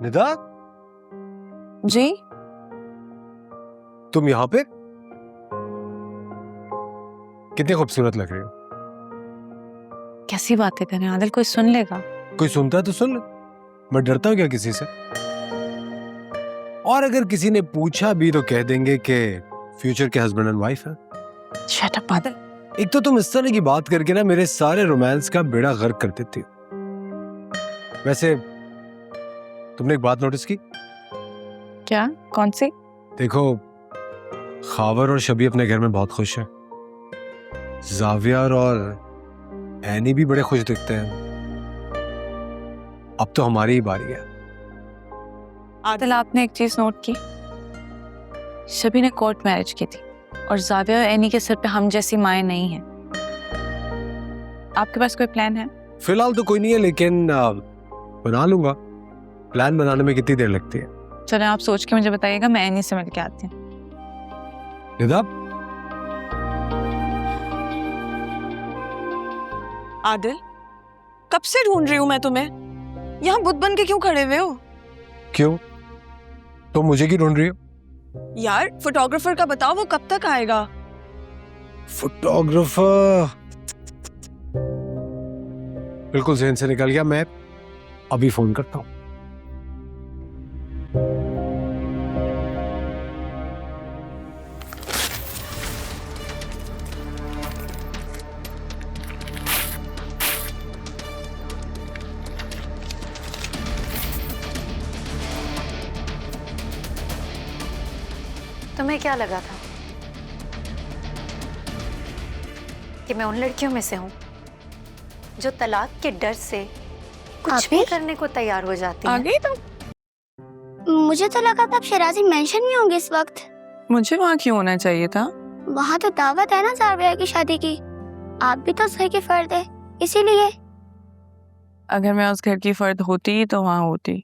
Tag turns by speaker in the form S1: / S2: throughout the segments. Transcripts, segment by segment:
S1: निदा,
S2: जी
S1: तुम यहाँ पे? कितनी खूबसूरत लग रही हो।
S2: कैसी बातें करें आदिल, कोई सुन लेगा।
S1: कोई सुनता है तो सुन ले, मैं डरता हूँ क्या किसी से? और अगर किसी ने पूछा भी तो कह देंगे कि फ्यूचर के हस्बैंड एंड वाइफ है।
S2: Shut up Adil.
S1: एक तो तुम इस तरह की बात करके ना मेरे सारे रोमांस का बेड़ा गर्क कर देती हो। वैसे तुमने एक बात नोटिस की?
S2: क्या? कौन सी?
S1: देखो, खावर और शबी अपने घर में बहुत खुश हैं। जावियर और एनी भी बड़े खुश दिखते हैं। अब तो हमारी ही बारी है।
S2: आदिल, आपने एक चीज नोट की? शबी ने कोर्ट मैरिज की थी और जाविया और एनी के सिर पे हम जैसी माएँ नहीं हैं। आपके पास कोई प्लान है?
S1: फिलहाल तो कोई नहीं है, लेकिन बना लूंगा। प्लान बनाने में कितनी देर लगती है?
S2: चलें, आप सोच के मुझे बताइएगा, मैं एनी से मिल के आती हूँ।
S1: निदा,
S3: आदिल, कब से ढूंढ रही हूँ मैं तुम्हें। यहाँ बुत बन के क्यों खड़े हुए हो?
S1: क्यों? तुम मुझे क्यों ढूंढ रही हो?
S3: यार, फोटोग्राफर का बताओ, वो कब तक आएगा?
S1: फोटोग्राफर बिल्कुल जहन से निकल गया। मैं अभी फोन करता हूँ।
S4: तुम्हें क्या लगा था कि मैं उन लड़कियों में से हूँ जो तलाक के डर से कुछ भी करने को तैयार हो जाती
S3: आ
S4: हैं?
S3: गई तुम?
S5: मुझे तो लगा था आप शराजी मेंशन में होंगे इस वक्त।
S3: मुझे वहाँ क्यों होना चाहिए था?
S5: वहाँ तो दावत है ना जाविया की शादी की। आप भी तो उस घर की फर्द है, इसीलिए।
S3: अगर मैं उस घर की फर्द होती तो वहाँ होती।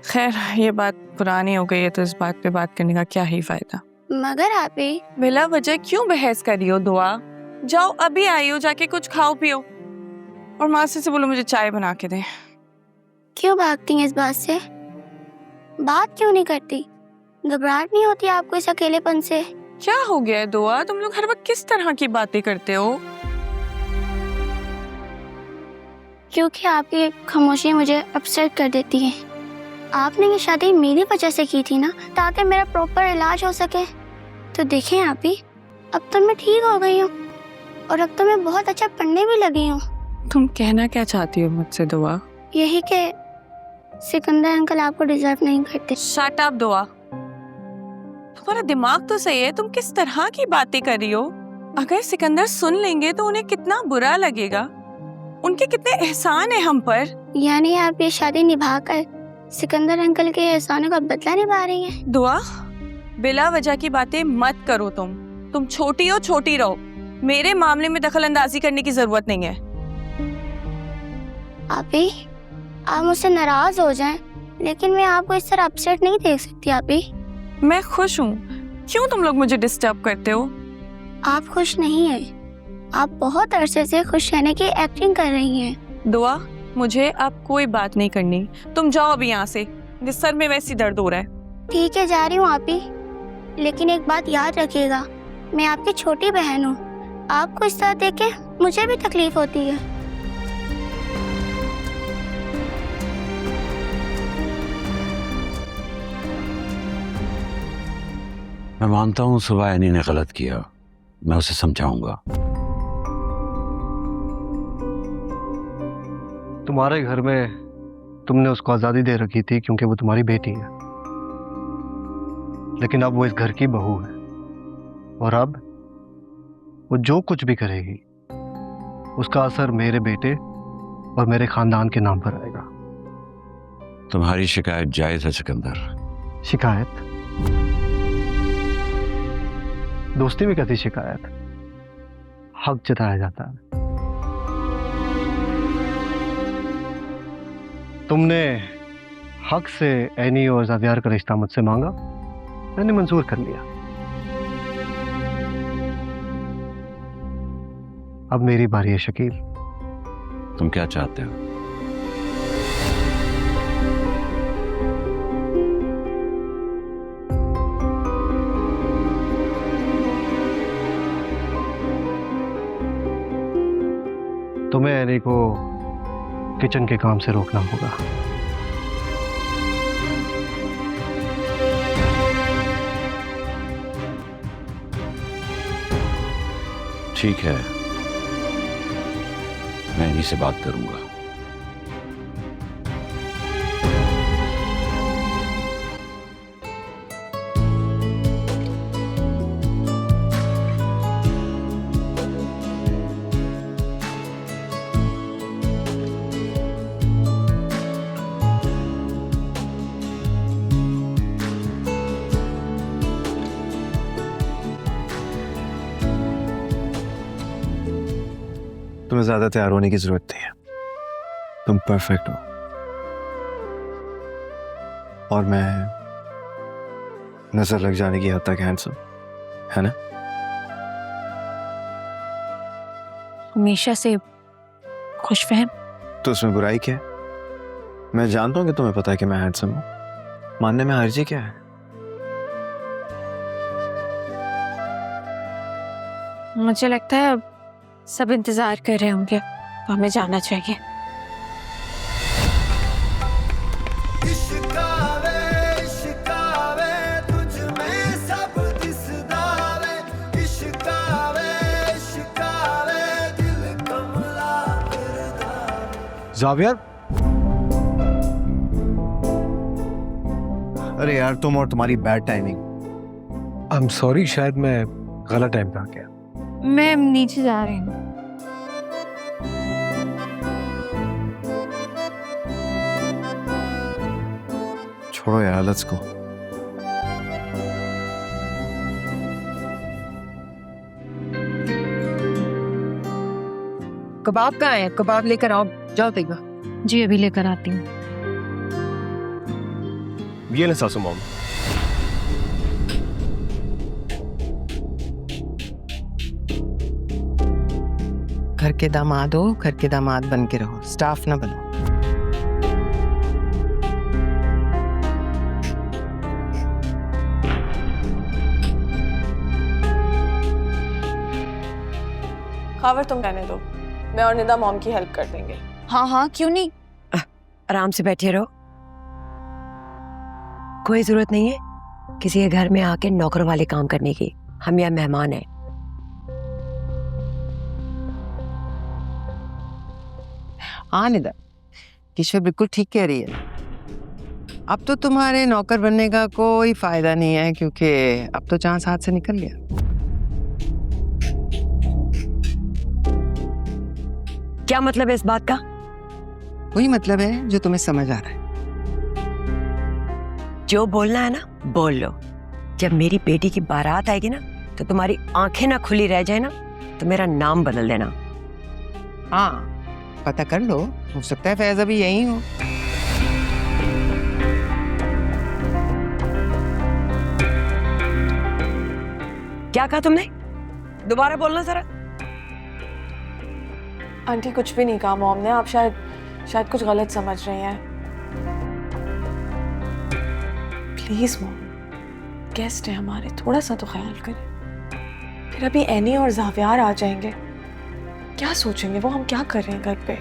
S3: खैर, ये बात पुरानी हो गई है तो इस बात पे बात करने का क्या ही फायदा।
S5: मगर आप ही
S3: बिला वजह क्यों बहस कर रही हो? दुआ, जाओ, अभी आई हो, जाके कुछ खाओ पियो और मासी से बोलो मुझे चाय बना के दे।
S5: क्यों भागती हैं इस बात से? बात क्यों नहीं करती? घबराहट नहीं होती आपको इस अकेलेपन से?
S3: क्या हो गया है दुआ? तुम लोग हर वक्त किस तरह की बातें करते हो?
S5: क्योंकि आपकी खामोशी मुझे अपसेट कर देती है। आपने ये शादी मेरी वजह से की थी ना, ताकि मेरा प्रॉपर इलाज हो सके। तो देखें आप ही, अब तो मैं ठीक हो गई हूँ और अब तो मैं बहुत अच्छा पढ़ने भी लगी हूँ।
S3: तुम कहना क्या चाहती हो मुझसे दुआ?
S5: यही कि सिकंदर अंकल आपको डिजर्व नहीं करते।
S3: शट अप दुआ, तुम्हारा दिमाग तो सही है, तुम किस तरह की बातें कर रही हो? अगर सिकंदर सुन लेंगे तो उन्हें कितना बुरा लगेगा। उनके कितने एहसान है हम पर।
S5: यानी आप ये शादी निभाकर सिकंदर अंकल के एहसानों का बदला निभा रही हैं?
S3: दुआ, बिला वजह की बातें मत करो। तुम छोटी हो, छोटी रहो। मेरे मामले में दखल अंदाजी करने की जरूरत नहीं है।
S5: आप मुझसे नाराज हो जाएं, लेकिन मैं आपको इस तरह अपसेट नहीं देख सकती।
S3: मैं खुश हूँ, क्यों तुम लोग मुझे डिस्टर्ब करते हो?
S5: आप खुश नहीं हैं। आप बहुत अरसे से खुश रहने की एक्टिंग कर रही हैं।
S3: दुआ, मुझे अब कोई बात नहीं करनी। तुम जाओ अभी यहाँ से, मेरे सर में वैसी दर्द हो रहा है।
S5: ठीक है, जा रही हूँ लेकिन एक बात याद रखिएगा, मैं आपकी छोटी बहन हूँ। आपको इस तरह देख के मुझे भी तकलीफ होती है।
S6: मैं मानता हूँ सुबह एनी ने गलत किया, मैं उसे समझाऊंगा।
S7: तुम्हारे घर में तुमने उसको आज़ादी दे रखी थी क्योंकि वो तुम्हारी बेटी है, लेकिन अब वो इस घर की बहू है और अब वो जो कुछ भी करेगी उसका असर मेरे बेटे और मेरे खानदान के नाम पर आएगा।
S6: तुम्हारी शिकायत जायज है सिकंदर।
S7: शिकायत? दोस्ती में कैसी शिकायत? हक जताया जाता है। तुमने हक से एनी और जावियार का रिश्ता मुझसे मांगा, मैंने मंजूर कर लिया। अब मेरी बारी है शकील।
S6: तुम क्या चाहते हो?
S7: तुम्हें एनी को किचन के काम से रोकना होगा।
S6: ठीक है, मैं इन्हीं से बात करूंगा।
S8: तुम्हें ज्यादा तैयार होने की जरूरत नहीं है, तुम परफेक्ट हो। और मैं नजर लग जाने की हद तक हैंडसम, है ना?
S2: हमेशा से खुशफहम।
S8: तो उसमें बुराई क्या है? मैं जानता हूँ कि तुम्हें पता है कि मैं हैंडसम हूँ, मानने में हर्जी क्या है?
S2: मुझे लगता है अब सब इंतजार कर रहे होंगे, तो हमें जाना चाहिए।
S1: जावियर,
S8: अरे यार, तुम और तुम्हारी bad timing.
S1: I am sorry, शायद मैं गलत टाइम पे आ गया।
S2: मैं नीचे जा रही हूँ।
S8: छोड़ो यार, लेट्स गो।
S9: कबाब कहाँ है? कबाब लेकर आओ, जाओ तेगा।
S2: जी अभी लेकर आती हूँ।
S8: ये ले सासू मॉम।
S9: घर के दामाद हो, घर के दामाद बन के रहो, स्टाफ ना बनो।
S3: खावर तुम कहने दो, मैं और निदा मॉम की हेल्प कर देंगे।
S2: हाँ हाँ, क्यों नहीं।
S10: आराम से बैठे रहो, कोई जरूरत नहीं है किसी के घर में आके नौकरों वाले काम करने की। हम यहाँ मेहमान हैं।
S9: हाँ निदा, किशोर बिल्कुल ठीक कह रही है। अब तो तुम्हारे नौकर बनने का कोई फायदा नहीं है, क्योंकि अब तो चांस हाथ से निकल गया।
S10: क्या मतलब है इस बात का?
S9: वही मतलब है जो तुम्हें समझ आ रहा है।
S10: जो बोलना है ना बोल लो। जब मेरी बेटी की बारात आएगी ना, तो तुम्हारी आंखें ना खुली रह जाए ना, तो मेरा नाम बदल देना।
S9: हाँ, पता कर लो, हो सकता है फैज़ अभी यहीं हो।
S10: क्या कहा तुमने? दोबारा बोलना जरा।
S3: आंटी कुछ भी नहीं कहा मॉम ने, आप शायद कुछ गलत समझ रही हैं। प्लीज मॉम, गेस्ट है हमारे, थोड़ा सा तो ख्याल करें। फिर अभी एनी और जावियार आ जाएंगे, क्या सोचेंगे वो हम क्या कर रहे हैं घर पे।